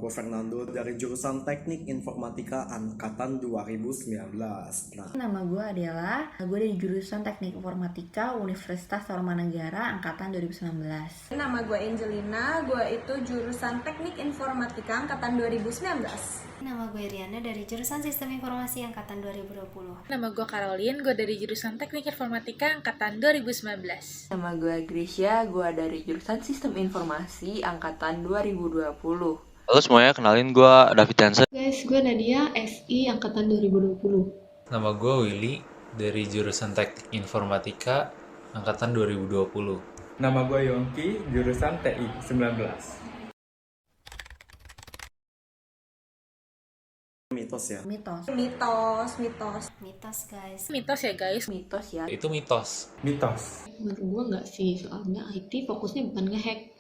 gue Fernando dari jurusan Teknik Informatika Angkatan 2019. Nah, Nama gue dari jurusan Teknik Informatika Universitas Tarumanegara Angkatan 2019. Nama gue Angelina, gue itu jurusan Teknik Informatika Angkatan 2019. Nama gue Riana dari jurusan Sistem Informasi Angkatan 2020. Nama gue Caroline, gue dari jurusan Teknik Informatika Angkatan 2019. Nama gue Grisya, gue dari jurusan Sistem Informasi Angkatan 2020. Halo semuanya, kenalin gue David Jansen. Guys, gue Nadia, SI Angkatan 2020. Nama gue Willy, dari jurusan Teknik Informatika Angkatan 2020. Nama gue Yongki, jurusan TI 19. mitos ya. Mitos. Guys. Mitos ya guys. Mitos ya. Itu mitos. Menurut gue nggak sih, soalnya IT fokusnya bukan ngehack.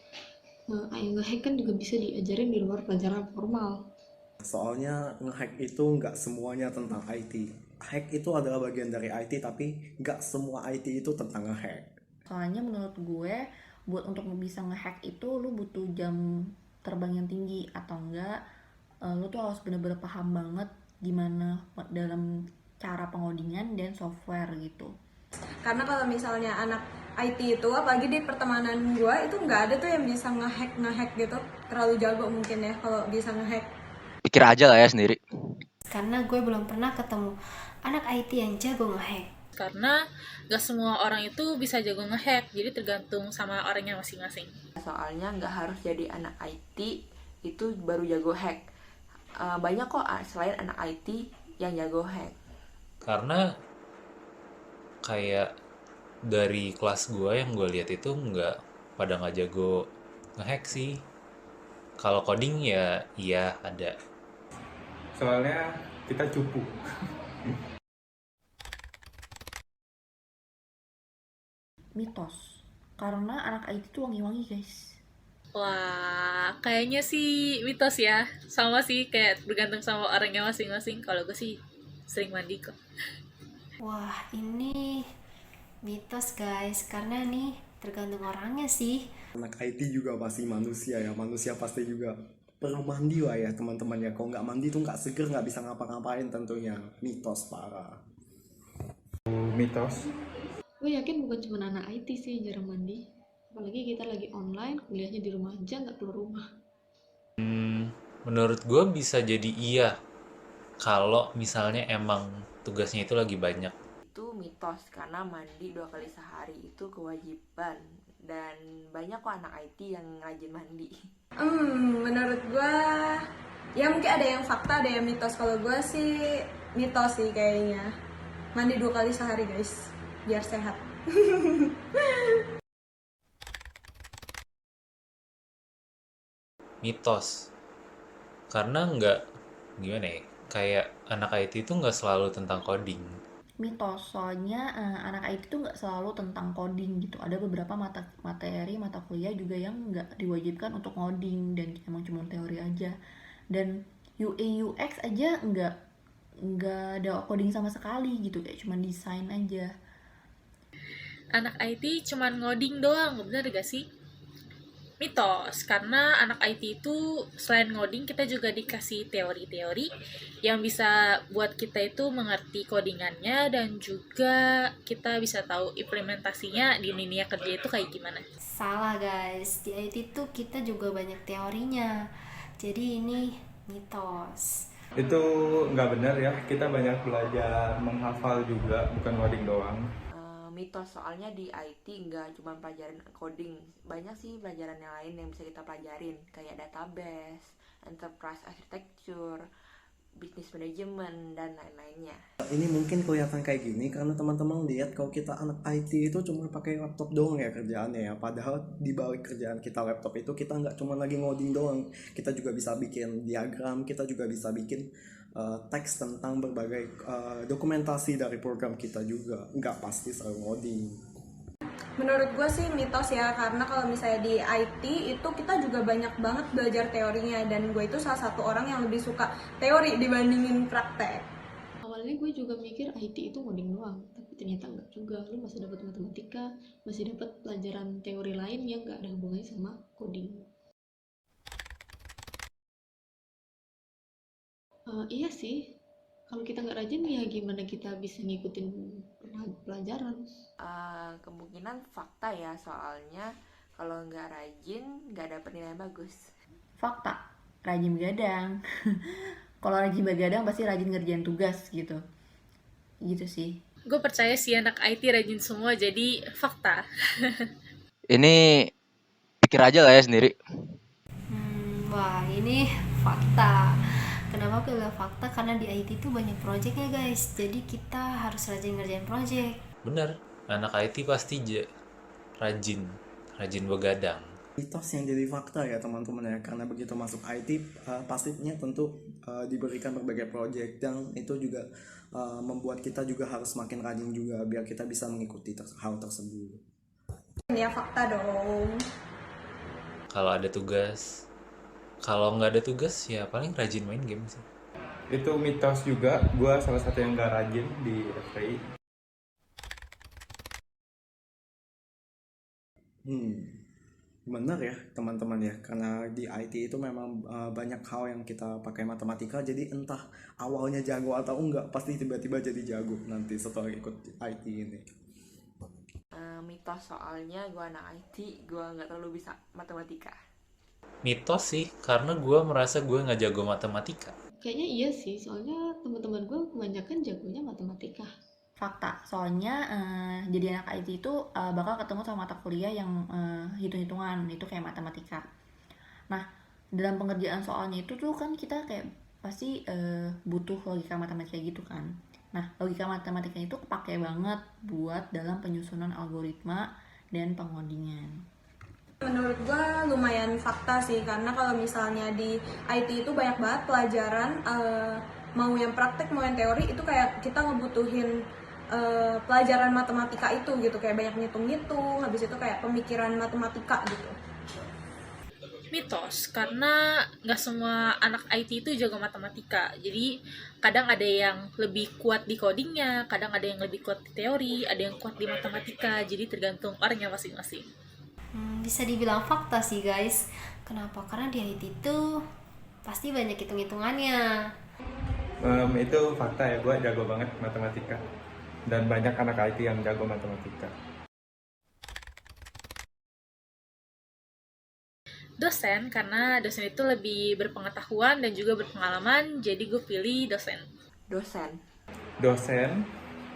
Ngehack kan juga bisa diajarin di luar pelajaran formal. Soalnya ngehack itu nggak semuanya tentang IT. Hack itu adalah bagian dari IT, tapi nggak semua IT itu tentang ngehack. Soalnya menurut gue, buat untuk bisa ngehack itu lu butuh jam terbang yang tinggi, atau enggak lu tuh harus bener-bener paham banget gimana dalam cara pengodingan dan software gitu. Karena kalau misalnya anak IT itu, apalagi di pertemanan gue, itu nggak ada tuh yang bisa ngehack gitu. Terlalu jago mungkin ya kalau bisa ngehack. Pikir aja lah ya sendiri. Karena gue belum pernah ketemu anak IT yang jago ngehack. Karena gak semua orang itu bisa jago ngehack, jadi tergantung sama orangnya masing-masing. Soalnya nggak harus jadi anak IT itu baru jago hack. Banyak kok selain anak IT yang jago hack. Karena kayak dari kelas gue yang gue lihat itu pada nggak jago ngehack sih. Kalau coding ya iya ada. Soalnya kita cupu. Mitos. Karena anak IT tuh wangi-wangi guys. Wah, kayaknya sih mitos ya. Sama sih, kayak bergantung sama orangnya masing-masing. Kalau gue sih sering mandi kok. Wah, ini mitos guys, karena nih tergantung orangnya sih. Anak IT juga pasti manusia ya. Manusia pasti juga perlu mandi lah ya teman-teman ya. Kalau nggak mandi tuh nggak seger, nggak bisa ngapa-ngapain tentunya. Mitos parah. Mitos. Gue yakin bukan cuma anak IT sih jarang mandi. Apalagi kita lagi online, kuliahnya di rumah aja, nggak keluar rumah. Menurut gue bisa jadi iya kalau misalnya emang tugasnya itu lagi banyak. Itu mitos karena mandi 2 kali sehari itu kewajiban. Dan banyak kok anak IT yang rajin mandi. Menurut gue, ya mungkin ada yang fakta, ada yang mitos. Kalau gue sih mitos sih kayaknya. Mandi 2 kali sehari guys, biar sehat. Mitos. Karena gimana ya, kayak anak IT itu nggak selalu tentang coding. Mitos, soalnya anak IT tuh nggak selalu tentang coding gitu. Ada beberapa mata kuliah juga yang nggak diwajibkan untuk coding dan emang cuma teori aja. Dan UI UX aja nggak ada coding sama sekali gitu, kayak cuma desain aja. Anak IT cuman ngoding doang, bener gak sih? Mitos, karena anak IT itu selain ngoding, kita juga dikasih teori-teori yang bisa buat kita itu mengerti codingannya, dan juga kita bisa tahu implementasinya di dunia kerja itu kayak gimana. Salah guys, di IT tuh kita juga banyak teorinya. Jadi ini mitos. Itu nggak benar ya, kita banyak belajar menghafal juga, bukan coding doang. Mitos soalnya di IT nggak cuma pelajaran coding, banyak sih pelajaran yang lain yang bisa kita pelajarin kayak database, enterprise architecture, business management dan lain-lainnya. Ini mungkin kelihatan kayak gini karena teman-teman lihat kalau kita anak IT itu cuma pakai laptop doang ya kerjaannya ya. Padahal di balik kerjaan kita laptop itu kita nggak cuma lagi ngoding doang. Kita juga bisa bikin diagram, kita juga bisa bikin teks tentang berbagai dokumentasi dari program kita juga. Nggak pasti selalu ngoding. Menurut gue sih mitos ya, karena kalau misalnya di IT itu kita juga banyak banget belajar teorinya, dan gue itu salah satu orang yang lebih suka teori dibandingin praktek. Awalnya gue juga mikir IT itu coding doang, tapi ternyata nggak juga. Lu masih dapat matematika, masih dapat pelajaran teori lain yang nggak ada hubungannya sama coding. Iya sih, kalau kita nggak rajin ya gimana kita bisa ngikutin pelajaran. Kemungkinan fakta ya, soalnya kalau nggak rajin nggak dapet nilai bagus. Fakta, rajin begadang. Kalau rajin begadang pasti rajin ngerjain tugas gitu. Gitu sih. Gue percaya sih anak IT rajin semua, jadi fakta. Ini pikir aja lah ya sendiri. Wah, ini fakta. Kenapa pilih fakta? Karena di IT itu banyak project ya guys. Jadi kita harus rajin ngerjain project. Bener, anak IT pasti rajin begadang. Mitos yang jadi fakta ya teman-teman ya, karena begitu masuk IT pastinya tentu diberikan berbagai project yang itu juga membuat kita juga harus semakin rajin juga biar kita bisa mengikuti hal tersebut. Ya fakta dong. Kalau ada tugas, kalau nggak ada tugas ya paling rajin main game sih. Itu mitos juga, gue salah satu yang gak rajin di FPI. Benar ya teman-teman ya, karena di IT itu memang banyak hal yang kita pakai matematika, jadi entah awalnya jago atau enggak pasti tiba-tiba jadi jago nanti setelah ikut IT ini. Mitos soalnya gue anak IT, gue nggak terlalu bisa matematika. Mitos sih, karena gue merasa gue nggak jago matematika. Kayaknya iya sih, soalnya teman-teman gue kebanyakan jagonya matematika. Fakta, soalnya jadi anak IT itu bakal ketemu sama mata kuliah yang hitung-hitungan, itu kayak matematika. Nah, dalam pengerjaan soalnya itu tuh kan kita kayak pasti butuh logika matematika gitu kan. Nah, logika matematika itu kepake banget buat dalam penyusunan algoritma dan pengodingan. Menurut gua lumayan fakta sih, karena kalau misalnya di IT itu banyak banget pelajaran, mau yang praktek mau yang teori itu kayak kita ngebutuhin pelajaran matematika itu gitu, kayak banyak ngitung-ngitung, habis itu kayak pemikiran matematika gitu. Mitos, karena nggak semua anak IT itu jago matematika. Jadi kadang ada yang lebih kuat di codingnya, kadang ada yang lebih kuat di teori, ada yang kuat di matematika. Jadi tergantung orangnya masing-masing. Bisa dibilang fakta sih guys. Kenapa? Karena di IT itu pasti banyak hitung-hitungannya. Itu fakta ya, gue jago banget matematika. Dan banyak anak IT yang jago matematika. Dosen, karena dosen itu lebih berpengetahuan dan juga berpengalaman, jadi gue pilih dosen. Dosen,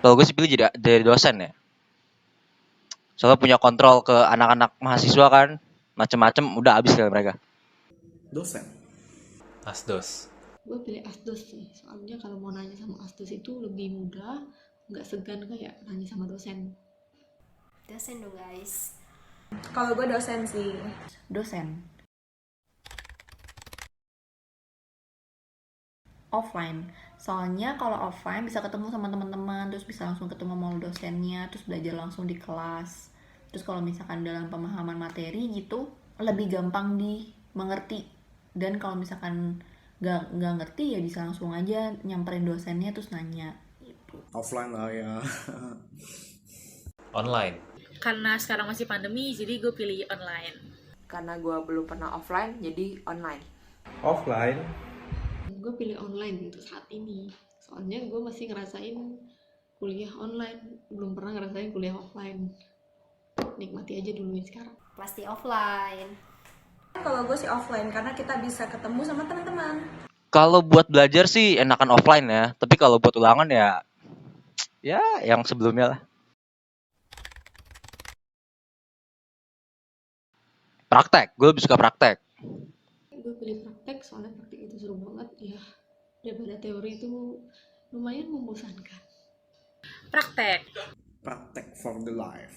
Kalau gue sih pilih jadi dosen ya. Soalnya punya kontrol ke anak-anak mahasiswa kan, macem-macem udah habis kali mereka. Dosen. Asdos. Gue pilih asdos sih, soalnya kalau mau nanya sama asdos itu lebih mudah, nggak segan kayak nanya sama dosen. Dosen dong guys. Kalau gue dosen sih. Dosen. Offline, soalnya kalau offline bisa ketemu sama teman-teman, terus bisa langsung ketemu sama dosennya, terus belajar langsung di kelas. Terus kalau misalkan dalam pemahaman materi gitu lebih gampang dimengerti, dan kalau misalkan nggak ngerti ya bisa langsung aja nyamperin dosennya terus nanya gitu. Offline lah ya. Online. Karena sekarang masih pandemi, jadi gue pilih online. Karena gue belum pernah offline, jadi online. offline, Gue pilih online untuk saat ini, soalnya gue masih ngerasain kuliah online, belum pernah ngerasain kuliah offline. Nikmati aja dulu sekarang. Pasti offline. Kalau gue sih offline, karena kita bisa ketemu sama teman-teman. Kalau buat belajar sih enakan offline ya, tapi kalau buat ulangan ya yang sebelumnya lah. Praktek, gue lebih suka praktek. Gue pilih praktek, soalnya praktek itu seru banget ya, daripada teori itu lumayan membosankan. Praktek. Praktek for the life.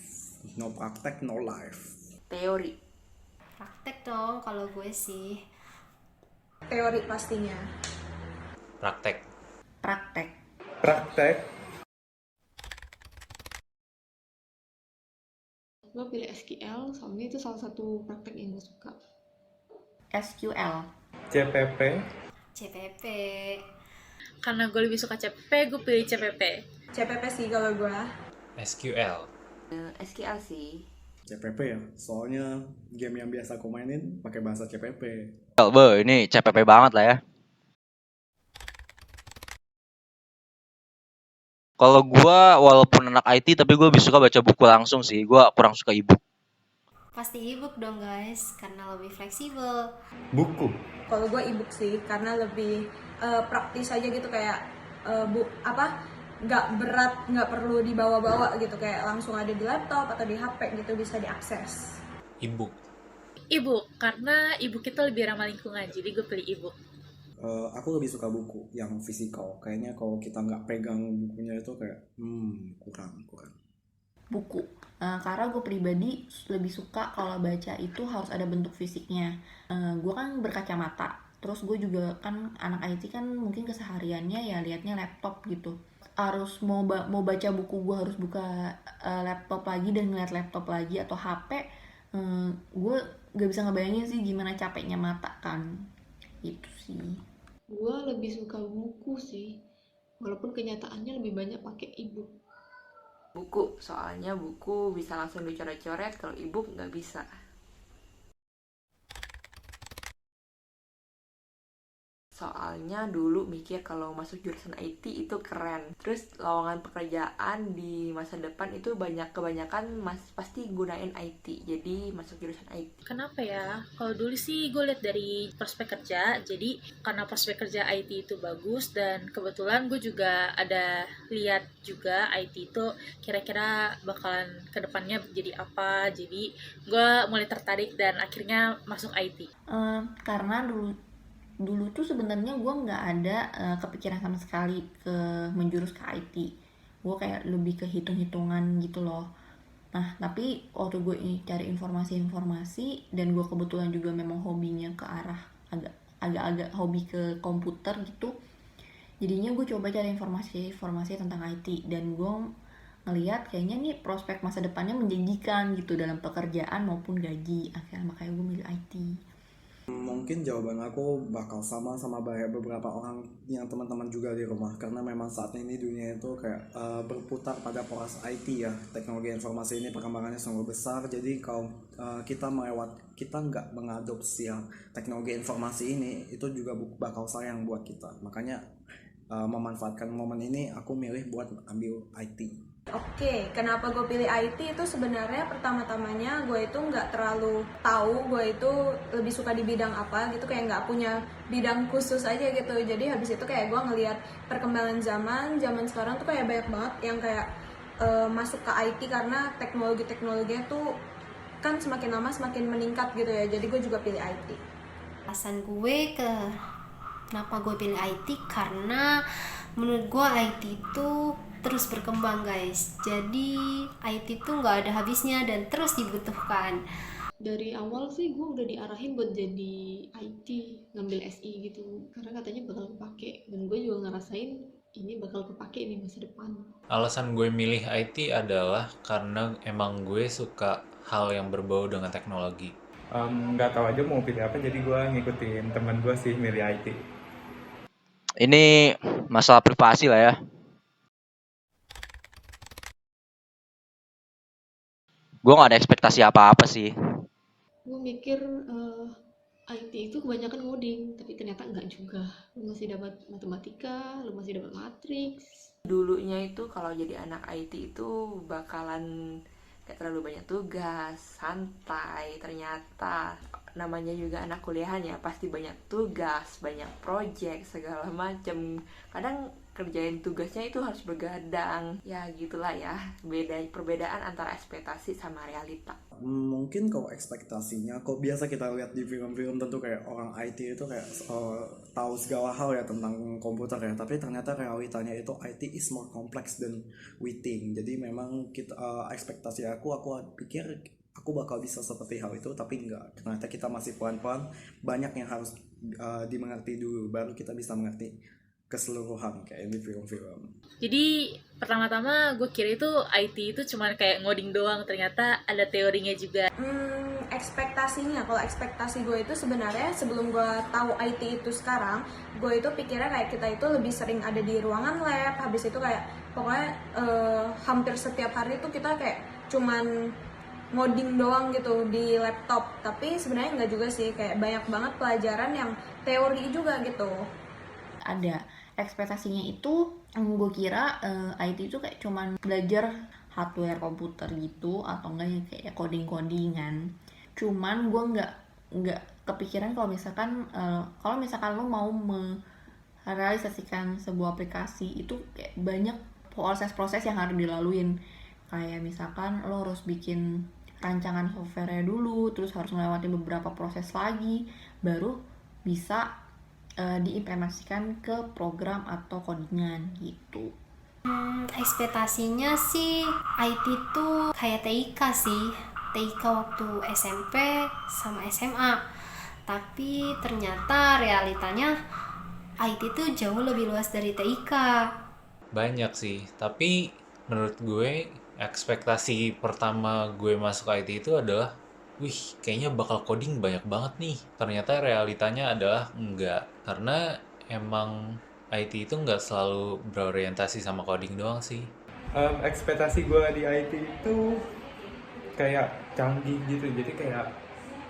No praktek, no life. Teori. Praktek dong kalau gue sih. Teori pastinya. Praktek. Praktek. praktek, Gue pilih SQL, soalnya itu salah satu praktek yang gue suka. SQL. CPP, CPP. Karena gue lebih suka CPP, gue pilih CPP. CPP sih kalau gue. SQL. SQL sih. CPP ya, soalnya game yang biasa aku mainin pakai bahasa CPP. Ini CPP banget lah ya. Kalau gua walaupun anak IT tapi gua lebih suka baca buku langsung sih. Gua kurang suka e-book. Pasti ebook dong guys, karena lebih fleksibel. Buku. Kalau gue ebook sih karena lebih praktis aja gitu, kayak nggak berat, nggak perlu dibawa-bawa gitu, kayak langsung ada di laptop atau di HP gitu, bisa diakses. E-book. E-book, karena e-book itu lebih ramah lingkungan, jadi gue pilih e-book. Aku lebih suka buku yang fisikal. Kayaknya kalau kita nggak pegang bukunya itu kayak kurang. Buku. Karena gue pribadi lebih suka kalau baca itu harus ada bentuk fisiknya. Gue kan berkacamata, terus gue juga kan anak IT kan mungkin kesehariannya ya liatnya laptop gitu. Harus mau baca buku gue harus buka laptop lagi dan ngeliat laptop lagi atau HP. Gue gak bisa ngebayangin sih gimana capeknya mata kan. Itu sih. Gue lebih suka buku sih, walaupun kenyataannya lebih banyak pakai ebook. Buku, soalnya buku bisa langsung dicoret-coret, kalau e-book nggak bisa. Soalnya dulu mikir kalau masuk jurusan IT itu keren. Terus lowongan pekerjaan di masa depan itu kebanyakan pasti gunain IT. Jadi masuk jurusan IT. Kenapa ya? Kalau dulu sih gue lihat dari prospek kerja, jadi karena prospek kerja IT itu bagus, dan kebetulan gue juga ada lihat juga IT itu kira-kira bakalan kedepannya jadi apa. Jadi gue mulai tertarik dan akhirnya masuk IT. Karena dulu tuh sebenarnya gue nggak ada kepikiran sama sekali ke menjurus ke IT. Gue kayak lebih ke hitung-hitungan gitu loh. Nah tapi waktu gue cari informasi dan gue kebetulan juga memang hobinya ke arah agak-agak hobi ke komputer gitu, jadinya gue coba cari informasi tentang IT, dan gue ngelihat kayaknya nih prospek masa depannya menjanjikan gitu dalam pekerjaan maupun gaji. Akhirnya makanya gue milih IT. Mungkin jawaban aku bakal sama beberapa orang yang teman-teman juga di rumah, karena memang saat ini dunia itu kayak berputar pada poros IT ya. Teknologi informasi ini perkembangannya sangat besar, jadi kalau kita nggak mengadopsi yang teknologi informasi ini, itu juga bakal sayang buat kita. Makanya memanfaatkan momen ini aku milih buat ambil IT. Oke, kenapa gue pilih IT itu sebenarnya pertama-tamanya gue itu nggak terlalu tahu gue itu lebih suka di bidang apa gitu, kayak nggak punya bidang khusus aja gitu. Jadi habis itu kayak gue ngelihat perkembangan zaman sekarang tuh kayak banyak banget yang kayak masuk ke IT karena teknologinya tuh kan semakin lama semakin meningkat gitu ya. Jadi gue juga pilih IT. Alasan gue kenapa gue pilih IT, karena menurut gue IT itu terus berkembang guys. Jadi IT tuh nggak ada habisnya dan terus dibutuhkan. Dari awal sih gue udah diarahin buat jadi IT, ngambil SI gitu, karena katanya bakal kepake, dan gue juga ngerasain ini bakal kepake di masa depan. Alasan gue milih IT adalah karena emang gue suka hal yang berbau dengan teknologi. Nggak tahu aja mau pilih apa, jadi gue ngikutin teman gue sih milih IT. Ini masalah privasi lah ya. Gue gak ada ekspektasi apa-apa sih. Gue mikir IT itu kebanyakan ngoding, tapi ternyata enggak juga. Lu masih dapat matematika, lu masih dapat matriks. Dulunya itu kalau jadi anak IT itu bakalan gak terlalu banyak tugas, santai. Ternyata namanya juga anak kuliahan ya, pasti banyak tugas, banyak project, segala macem. Kadang kerjain tugasnya itu harus begadang. Ya gitulah ya, perbedaan antara ekspektasi sama realita. Mungkin kalau ekspektasinya, kok biasa kita lihat di film-film tentu kayak orang IT itu kayak tahu segala hal ya tentang komputer ya, tapi ternyata realitanya itu IT is more complex than we think. Jadi memang kita ekspektasi aku pikir aku bakal bisa seperti hal itu, tapi enggak. Ternyata kita masih pelan-pelan, banyak yang harus dimengerti dulu baru kita bisa mengerti keseluruhan kayak di film-film. Jadi pertama-tama gue kira itu IT itu cuma kayak ngoding doang, ternyata ada teorinya juga. Ekspektasinya, kalau ekspektasi gue itu sebenarnya sebelum gue tahu IT itu sekarang, gue itu pikirnya kayak kita itu lebih sering ada di ruangan lab, habis itu kayak pokoknya hampir setiap hari itu kita kayak cuman ngoding doang gitu di laptop. Tapi sebenarnya enggak juga sih, kayak banyak banget pelajaran yang teori juga gitu. Ada ekspektasinya itu gue kira IT itu kayak cuman belajar hardware komputer gitu atau enggak ya kayak coding-codingan. Cuman gue nggak kepikiran kalau misalkan lo mau merealisasikan sebuah aplikasi itu kayak banyak proses-proses yang harus dilaluin. Kayak misalkan lo harus bikin rancangan software dulu, terus harus melewati beberapa proses lagi, baru bisa diimplementasikan ke program atau codingan gitu. Ekspektasinya sih IT tuh kayak TIK sih, TIK waktu SMP sama SMA. Tapi ternyata realitanya IT tuh jauh lebih luas dari TIK. Banyak sih, tapi menurut gue ekspektasi pertama gue masuk IT itu adalah, wih, kayaknya bakal coding banyak banget nih. Ternyata realitanya adalah enggak, karena emang IT itu nggak selalu berorientasi sama coding doang sih. Ekspektasi gue di IT itu kayak canggih gitu, jadi kayak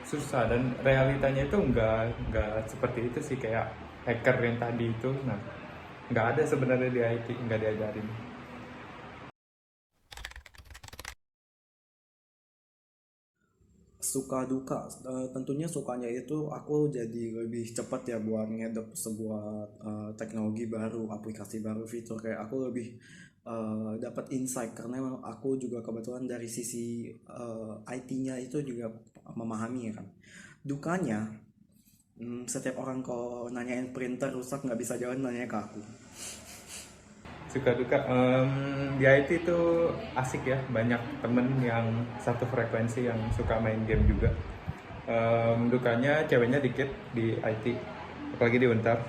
susah, dan realitanya itu nggak seperti itu sih, kayak hacker yang tadi itu. Nah, nggak ada sebenarnya di IT, nggak diajarin. Suka duka. Tentunya sukanya itu aku jadi lebih cepat ya buat ngedep sebuah teknologi baru, aplikasi baru, fitur, kayak aku lebih dapat insight karena memang aku juga kebetulan dari sisi IT-nya itu juga memahami ya kan. Dukanya, setiap orang kalau nanyain printer rusak nggak bisa jalan nanya ke aku. Suka duka, di IT itu asik ya, banyak temen yang satu frekuensi yang suka main game juga. Dukanya ceweknya dikit di IT, apalagi di Untar.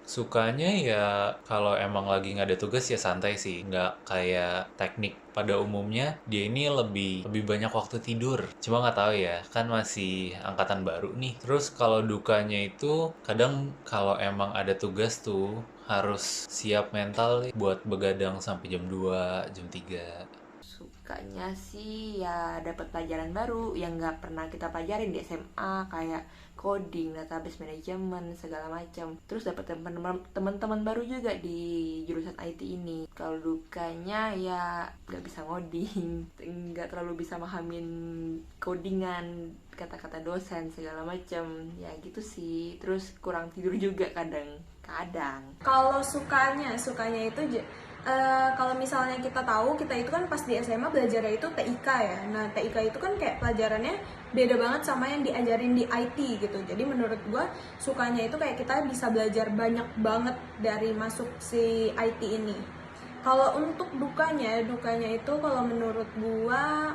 Sukanya ya kalau emang lagi nggak ada tugas ya santai sih, nggak kayak teknik. Pada umumnya dia ini lebih banyak waktu tidur. Cuma nggak tahu ya, kan masih angkatan baru nih. Terus kalau dukanya itu kadang kalau emang ada tugas tuh harus siap mental buat begadang sampai jam 2, jam 3. Sukanya sih ya dapat pelajaran baru yang nggak pernah kita pelajarin di SMA, kayak coding, database management, segala macam. Terus dapat teman-teman baru juga di jurusan IT ini. Kalau dukanya ya nggak bisa ngoding, nggak terlalu bisa mahamin codingan, kata-kata dosen segala macam. Ya gitu sih. Terus kurang tidur juga kadang. Kalau sukanya itu kalau misalnya kita tahu, kita itu kan pas di SMA belajarnya itu TIK ya. Nah, TIK itu kan kayak pelajarannya beda banget sama yang diajarin di IT gitu. Jadi menurut gua sukanya itu kayak kita bisa belajar banyak banget dari masuk si IT ini. Kalau untuk dukanya itu kalau menurut gua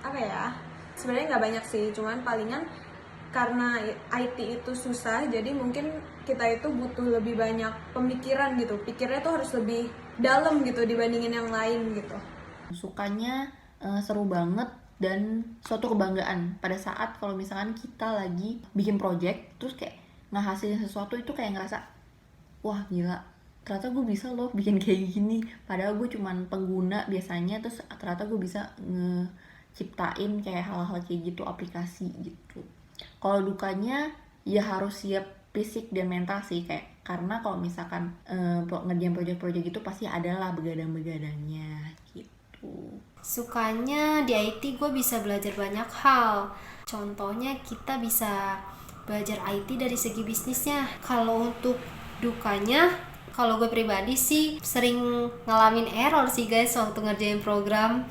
apa ya? Sebenarnya nggak banyak sih, cuman palingan karena IT itu susah, jadi mungkin kita itu butuh lebih banyak pemikiran gitu. Pikirnya tuh harus lebih dalam gitu dibandingin yang lain gitu. Sukanya seru banget dan suatu kebanggaan pada saat kalau misalkan kita lagi bikin project terus kayak ngehasilin sesuatu itu kayak ngerasa wah gila, ternyata gue bisa loh bikin kayak gini, padahal gue cuman pengguna biasanya, terus ternyata gue bisa ngeciptain kayak hal-hal kayak gitu, aplikasi gitu. Kalau dukanya ya harus siap fisik dan mental sih, kayak karena kalau misalkan ngerjain project-project gitu pasti adalah begadang-begadangnya gitu. Sukanya di IT gue bisa belajar banyak hal. Contohnya kita bisa belajar IT dari segi bisnisnya. Kalau untuk dukanya, kalau gue pribadi sih sering ngalamin error sih guys waktu ngerjain program.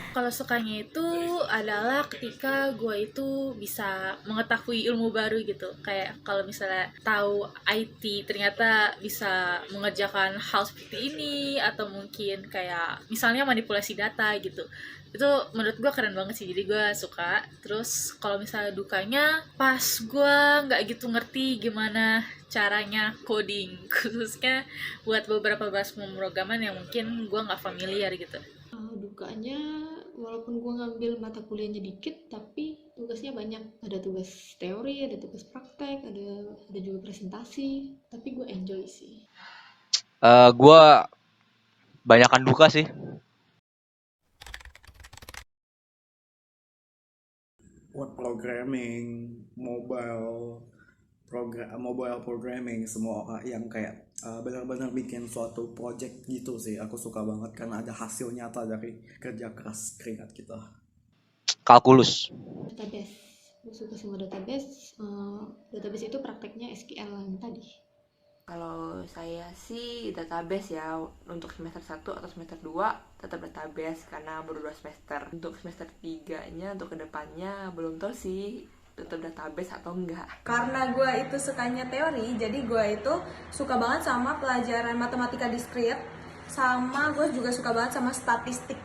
Kalau sukanya itu adalah ketika gue itu bisa mengetahui ilmu baru gitu. Kayak kalau misalnya tahu IT ternyata bisa mengerjakan hal seperti ini, atau mungkin kayak misalnya manipulasi data gitu. Itu menurut gue keren banget sih, jadi gue suka. Terus kalau misalnya dukanya, pas gue nggak gitu ngerti gimana caranya coding, khususnya buat beberapa bahasa pemrograman yang mungkin gue nggak familiar gitu. Dukanya, walaupun gue ngambil mata kuliahnya dikit, tapi tugasnya banyak. Ada tugas teori, ada tugas praktek, ada juga presentasi. Tapi gue enjoy sih. Gue banyakan duka sih. Web programming, mobile, mobile programming, semua orang yang kayak benar-benar bikin suatu project gitu sih. Aku suka banget karena ada hasil nyata dari kerja keras keringat kita. Kalkulus. Database, gue suka sama database. Database itu prakteknya SQL yang tadi. Kalau saya sih database ya, untuk semester 1 atau semester 2 tetap database karena baru 2 semester. Untuk semester 3-nya, untuk kedepannya belum tahu sih tetap database atau enggak. Karena gue itu sukanya teori, jadi gue itu suka banget sama pelajaran matematika diskrit, sama gue juga suka banget sama statistik.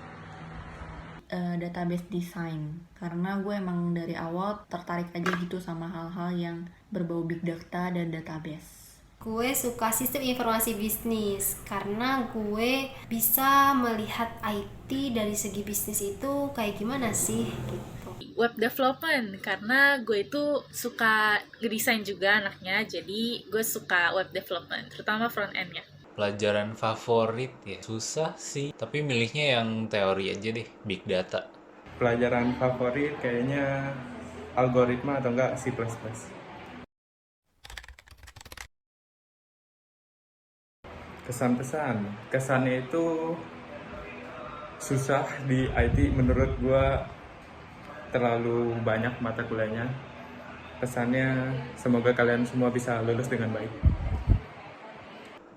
Database design, karena gue emang dari awal tertarik aja gitu sama hal-hal yang berbau big data dan database. Gue suka sistem informasi bisnis karena gue bisa melihat IT dari segi bisnis itu kayak gimana sih gitu. Web development, karena gue itu suka ngedesain juga anaknya, jadi gue suka web development, terutama front end-nya. Pelajaran favorit ya susah sih, tapi milihnya yang teori aja deh, big data. Pelajaran favorit kayaknya algoritma atau enggak C++. Kesannya itu susah di IT menurut gua, terlalu banyak mata kuliahnya. Kesannya semoga kalian semua bisa lulus dengan baik.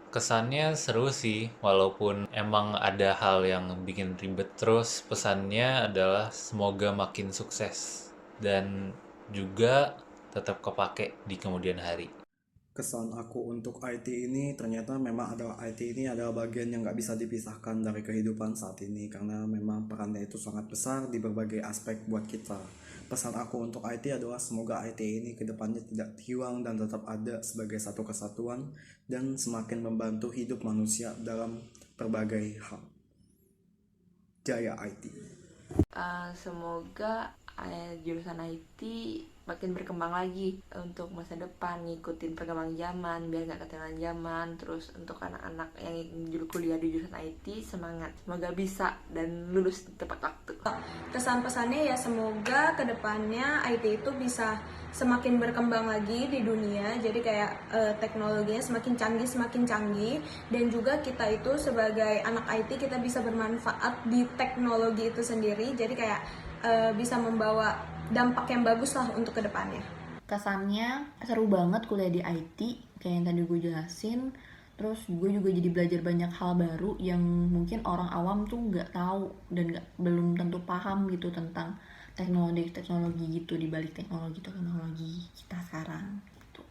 Kesannya seru sih, walaupun emang ada hal yang bikin ribet. Terus pesannya adalah semoga makin sukses dan juga tetap kepake di kemudian hari. Kesan aku untuk IT ini ternyata memang IT ini adalah bagian yang nggak bisa dipisahkan dari kehidupan saat ini karena memang perannya itu sangat besar di berbagai aspek buat kita. Pesan aku untuk IT adalah semoga IT ini kedepannya tidak hilang dan tetap ada sebagai satu kesatuan dan semakin membantu hidup manusia dalam berbagai hal. Jaya IT. Semoga jurusan IT makin berkembang lagi untuk masa depan, ngikutin perkembangan zaman biar nggak ketinggalan zaman. Terus untuk anak-anak yang kuliah di jurusan IT, semangat, semoga bisa dan lulus tepat waktu. Kesan pesannya ya semoga kedepannya IT itu bisa semakin berkembang lagi di dunia, jadi kayak teknologinya semakin canggih, dan juga kita itu sebagai anak IT kita bisa bermanfaat di teknologi itu sendiri, jadi kayak bisa membawa dampak yang bagus lah untuk kedepannya. Kesannya seru banget kuliah di IT, kayak yang tadi gue jelasin. Terus gue juga jadi belajar banyak hal baru yang mungkin orang awam tuh nggak tahu dan belum tentu paham gitu tentang teknologi gitu, di balik teknologi kita sekarang gitu.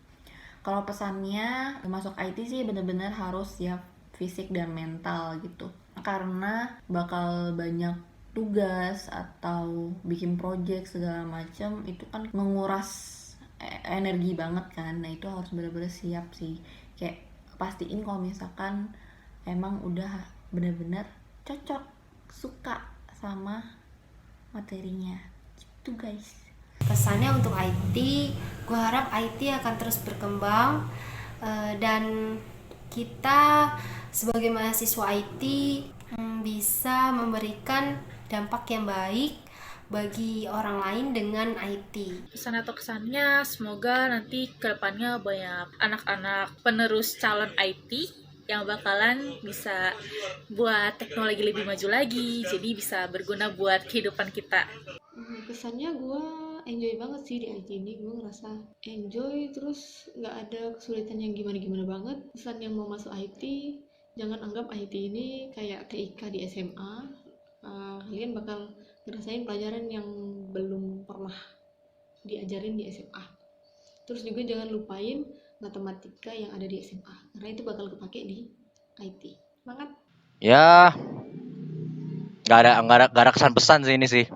Kalau pesannya masuk IT sih bener-bener harus siap fisik dan mental gitu, karena bakal banyak tugas atau bikin project segala macam, itu kan menguras energi banget kan. Nah itu harus benar-benar siap sih, kayak pastiin kalau misalkan emang udah benar-benar cocok, suka sama materinya gitu guys. Kesannya untuk IT, gue harap IT akan terus berkembang dan kita sebagai mahasiswa IT bisa memberikan dampak yang baik bagi orang lain dengan IT. Pesan atau kesannya, semoga nanti kedepannya banyak anak-anak penerus calon IT yang bakalan bisa buat teknologi lebih maju lagi, jadi bisa berguna buat kehidupan kita. Kesannya gue enjoy banget sih di IT ini. Gue ngerasa enjoy, terus nggak ada kesulitan yang gimana-gimana banget. Pesan yang mau masuk IT, jangan anggap IT ini kayak TIK di SMA. Kalian bakal ngerasain pelajaran yang belum pernah diajarin di SMA. Terus juga jangan lupain matematika yang ada di SMA, karena itu bakal kepake di IT. Semangat! Ya, nggak ada kesan pesan sih ini sih.